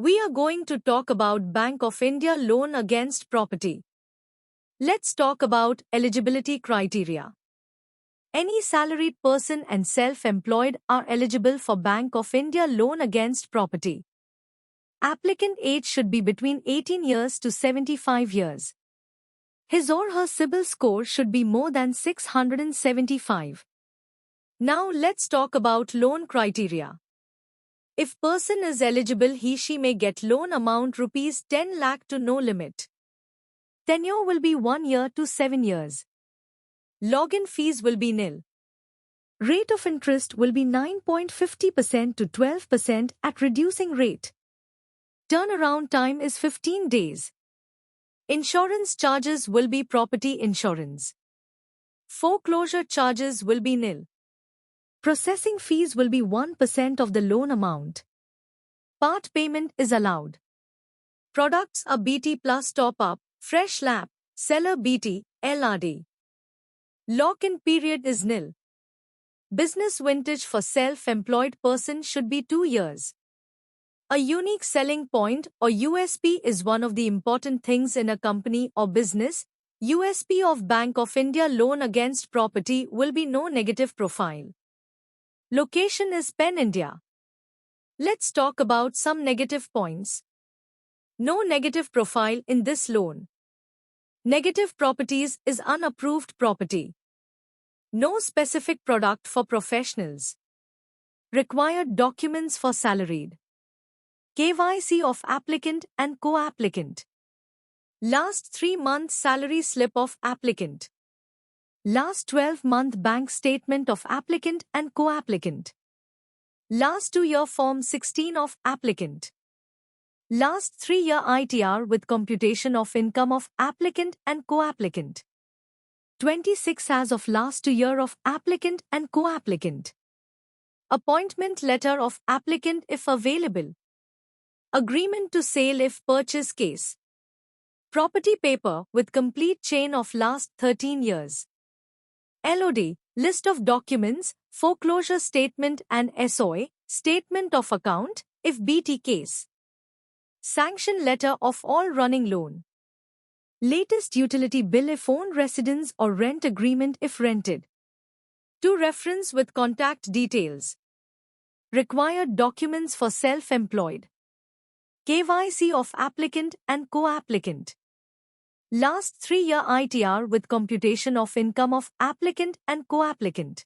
We are going to talk about Bank of India loan against property. Let's talk about eligibility criteria. Any salaried person and self-employed are eligible for Bank of India loan against property. Applicant age should be between 18 years to 75 years. His or her CIBIL score should be more than 675. Now let's talk about loan criteria. If person is eligible, he/she may get loan amount rupees 10 lakh to no limit. Tenure will be 1 year to 7 years. Login fees will be nil. Rate of interest will be 9.50% to 12% at reducing rate. Turnaround time is 15 days. Insurance charges will be property insurance. Foreclosure charges will be nil. Processing fees will be 1% of the loan amount. Part payment is allowed. Products are BT plus top-up, fresh LAP, seller BT, LRD. Lock-in period is nil. Business vintage for self-employed person should be 2 years. A unique selling point or USP is one of the important things in a company or business. USP of Bank of India loan against property will be no negative profile. Location is Pen India. Let's talk about some negative points. No negative profile in this loan. Negative properties is unapproved property. No specific product for professionals. Required documents for salaried. KYC of applicant and co-applicant. Last 3 months salary slip of applicant. Last 12-month bank statement of applicant and co-applicant. Last 2-year Form 16 of applicant. Last 3-year ITR with computation of income of applicant and co-applicant. 26 as of last 2 year of applicant and co-applicant. Appointment letter of applicant if available. Agreement to sale if purchase case. Property paper with complete chain of last 13 years. LOD, list of documents, foreclosure statement and SOA, statement of account, if BT case. Sanction letter of all running loan. Latest utility bill if owned residence or rent agreement if rented. To reference with contact details. Required documents for self-employed. KYC of applicant and co-applicant. Last 3-year ITR with computation of income of applicant and co-applicant.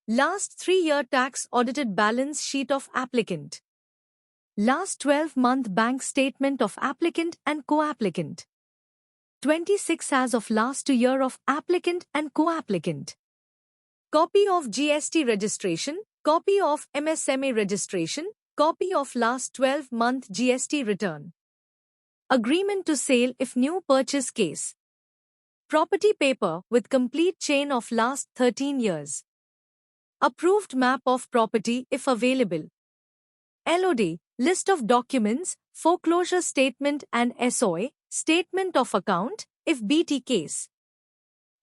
Last 3-year tax audited balance sheet of applicant. Last 12-month bank statement of applicant and co-applicant. 26 as of last 2 year of applicant and co-applicant. Copy of GST registration, copy of MSME registration, copy of last 12-month GST return. Agreement to sale if new purchase case. Property paper with complete chain of last 13 years. Approved map of property if available. LOD, list of documents, foreclosure statement and SOA, statement of account, if BT case.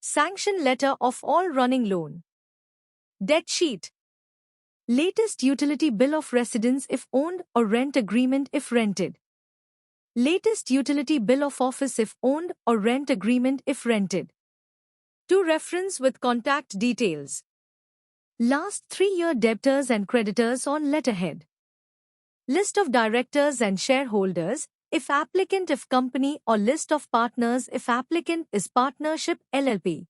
Sanction letter of all running loan. Debt sheet. Latest utility bill of residence if owned or rent agreement if rented. Latest utility bill of office if owned or rent agreement if rented. To reference with contact details. Last 3-year debtors and creditors on letterhead. List of directors and shareholders, if applicant if company or list of partners if applicant is partnership LLP.